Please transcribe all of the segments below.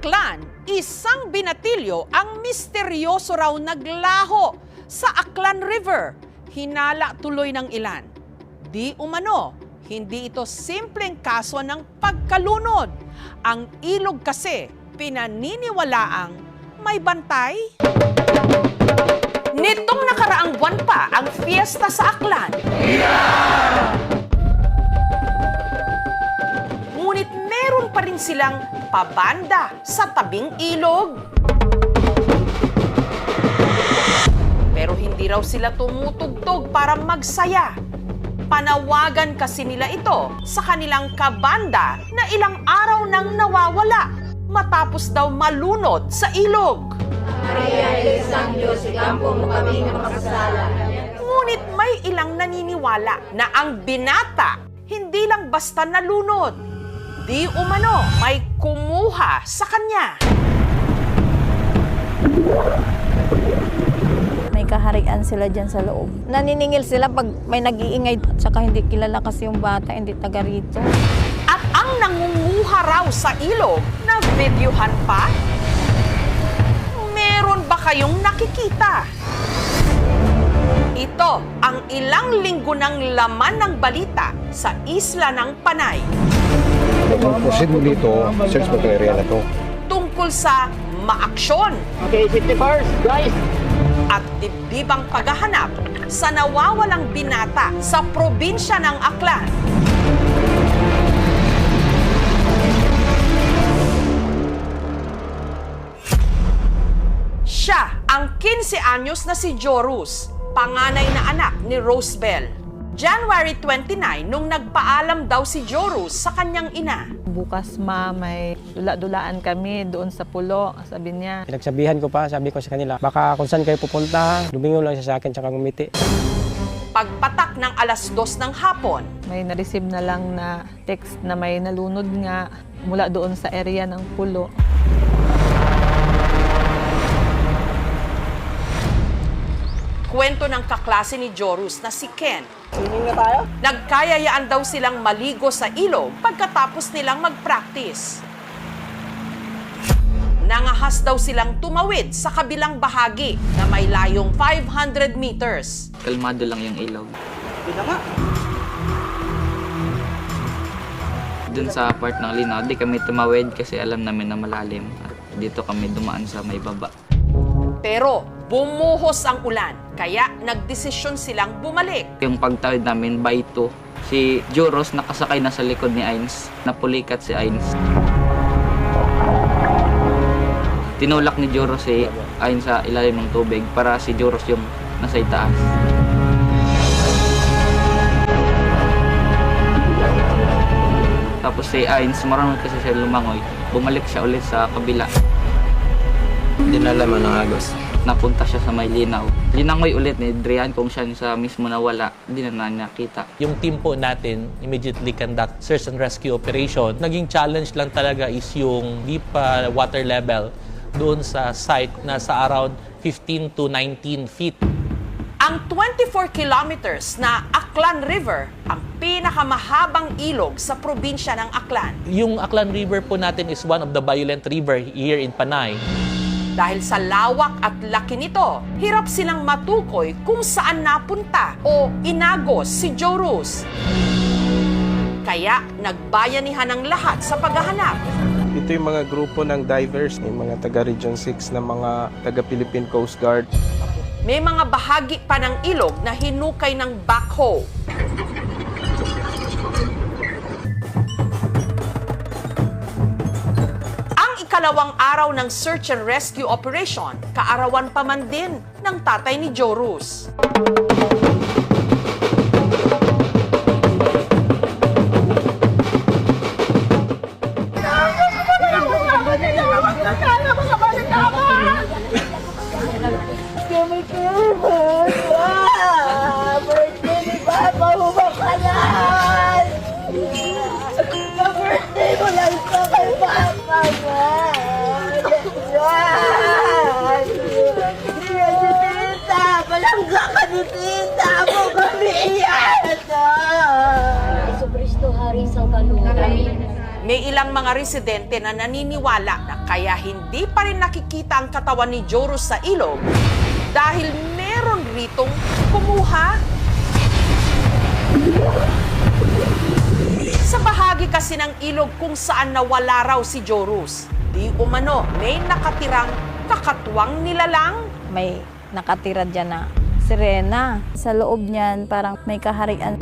Aklan, isang binatilyo ang misteryoso raw naglaho sa Aklan River. Hinala tuloy ng ilan. Di umano, hindi ito simpleng kaso ng pagkalunod. Ang ilog kasi pinaniniwalaang may bantay. Nitong nakaraang buwan pa ang fiesta sa Aklan. Ngunit meron pa rin silang pabanda sa tabing ilog. Pero hindi raw sila tumutugtog para magsaya. Panawagan kasi nila ito sa kanilang kabanda na ilang araw nang nawawala matapos daw malunod sa ilog. Maria Sang Diyos, ikampo mo kami ng makasala. Ngunit may ilang naniniwala na ang binata hindi lang basta nalunod. Di umano may kumuha sa kanya. May kaharian sila dyan sa loob. Naniningil sila pag may nag-iingay at saka hindi kilala kasi yung bata, hindi taga rito. At ang nangunguha raw sa ilog na videohan pa? Meron ba kayong nakikita? Ito ang ilang linggo ng laman ng balita sa isla ng Panay. Proceed mo dito, search mo itong area na to. Tungkol sa maaksyon. Okay, 50 bars, guys. At dibdibang paghahanap sa nawawalang binata sa probinsya ng Aklan. Siya ang 15 anyos na si Jorus, panganay na anak ni Rosebel. January 29 nung nagpaalam daw si Jorus sa kanyang ina. Bukas may dula-dulaan kami doon sa pulo, sabi niya. Pinagsabihan ko pa, sabi ko sa kanila, baka kung saan kayo pupunta, lumingon lang siya sa akin tsaka ngumiti. Pagpatak ng alas 2 ng hapon, May na-receive na lang na text na may nalunod nga mula doon sa area ng pulo. kwento ng kaklase ni Jorus na si Ken. Nagkayayaan daw silang maligo sa ilog pagkatapos nilang mag-practice. Nangahas daw silang tumawid sa kabilang bahagi na may layong 500 meters. Kalmado lang yung ilog. Dun sa part ng linaw, di kami tumawid kasi alam namin na malalim. At dito kami dumaan sa may baba. Pero bumuhos ang ulan, kaya nagdesisyon silang bumalik. Yung pagtawid namin by 2, si Joros nakasakay na sa likod ni Ains. Napulikat si Ains. Tinulak ni Joros si Ains sa ilalim ng tubig para si Joros yung nasa itaas. Tapos si Ains, marunong kasi siya lumangoy. Bumalik siya ulit sa kabila. Dinalaman ng agos. Napunta siya sa may linaw. Linangoy ulit ni Drian kung siya sa mismo nawala. Hindi na nakita. Yung team po natin immediately conduct search and rescue operation. Naging challenge lang talaga is yung deep water level doon sa site na sa around 15 to 19 feet. Ang 24 kilometers na Aklan River ang pinakamahabang ilog sa probinsya ng Aklan. Yung Aklan River po natin is one of the violent river here in Panay. Dahil sa lawak at laki nito, hirap silang matukoy kung saan napunta o inagos si Jorus. Kaya nagbayanihan ang lahat sa paghahanap. Ito yung mga grupo ng divers, yung mga taga Region 6 na mga taga Philippine Coast Guard. May mga bahagi pa ng ilog na hinukay ng backhoe. Ikalawang araw ng search and rescue operation, kaarawan pa man din ng tatay ni Jorus. May ilang mga residente na naniniwala na kaya hindi pa rin nakikita ang katawan ni Joros sa ilog dahil meron ritong kumuha. Sa bahagi kasi ng ilog kung saan nawala raw si Joros, di umano may nakatirang kakatwang nilalang. May nakatira dyan na sirena. Sa loob niyan, parang may kaharian.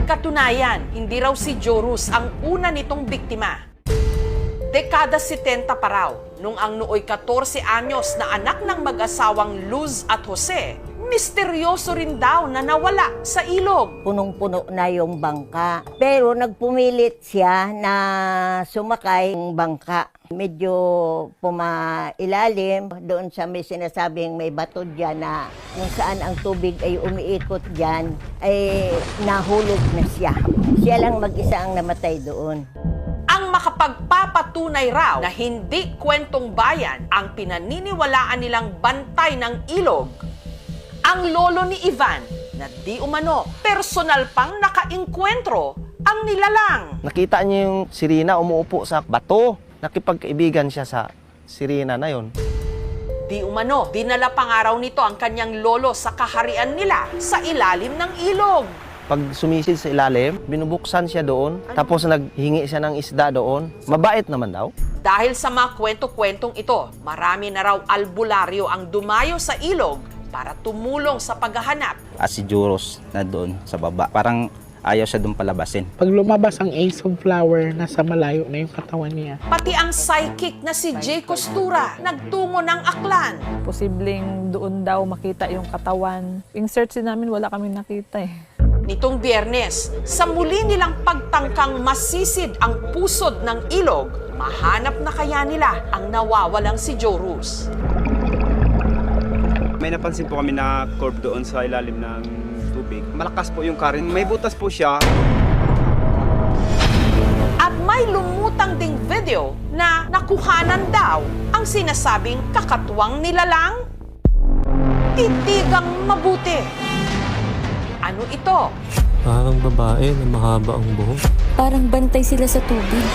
Katunayan, hindi raw si Joros ang una nitong biktima. Dekada 70 pa raw, nung ang nooy 14 anyos na anak ng mag-asawang Luz at Jose, misteryoso rin daw na nawala sa ilog. Punong-puno na yung bangka. Pero nagpumilit siya na sumakay ng bangka. Medyo pumailalim doon sa may sinasabing may bato dyan na kung saan ang tubig ay umiikot dyan, ay nahulog na siya. Siya lang mag-isa ang namatay doon. Ang makapagpapatunay raw na hindi kwentong bayan ang pinaniniwalaan nilang bantay ng ilog, ang lolo ni Ivan na di umano personal pang nakainkwentro ang nilalang. Nakita niya yung sirena umuupo sa bato. Nakipagkaibigan siya sa sirena na yon. Di umano, dinala pangaraw nito ang kanyang lolo sa kaharian nila sa ilalim ng ilog. Pag sumisid sa ilalim, binubuksan siya doon, tapos naghingi siya ng isda doon. Mabait naman daw. Dahil sa mga kwento-kwentong ito, marami na raw albularyo ang dumayo sa ilog para tumulong sa paghahanap. At si Joros na doon sa baba. Parang ayaw siya doon palabasin. Pag lumabas ang Ace of Flower, nasa malayo na yung katawan niya. Pati ang psychic na si Jay Costura nagtungo ng Aklan. Posibleng doon daw makita yung katawan. Yung search din namin, wala kami nakita eh. Nitong Biyernes, sa muli nilang pagtangkang masisid ang pusod ng ilog, mahanap na kaya nila ang nawawalang si Joros. May napansin po kami na curve doon sa ilalim ng tubig. Malakas po yung current. May butas po siya. At may lumutang ding video na nakuhanan daw ang sinasabing kakatwang nilalang. Titigang mabuti. Ano ito? Parang babae na mahaba ang buhok. Parang bantay sila sa tubig.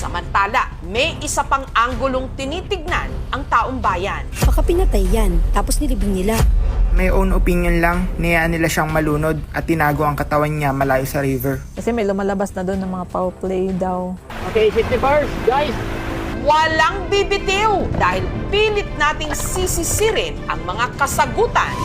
Samantala, may isa pang anggulong tinitignan ang taong bayan. Baka pinatay yan, tapos nilibing nila. May own opinion lang, niyaan nila siyang malunod at tinago ang katawan niya malayo sa river. Kasi may lumalabas na doon ng mga foul play daw. Okay, safety first, guys! Walang bibitiw dahil pilit nating sisisirin ang mga kasagutan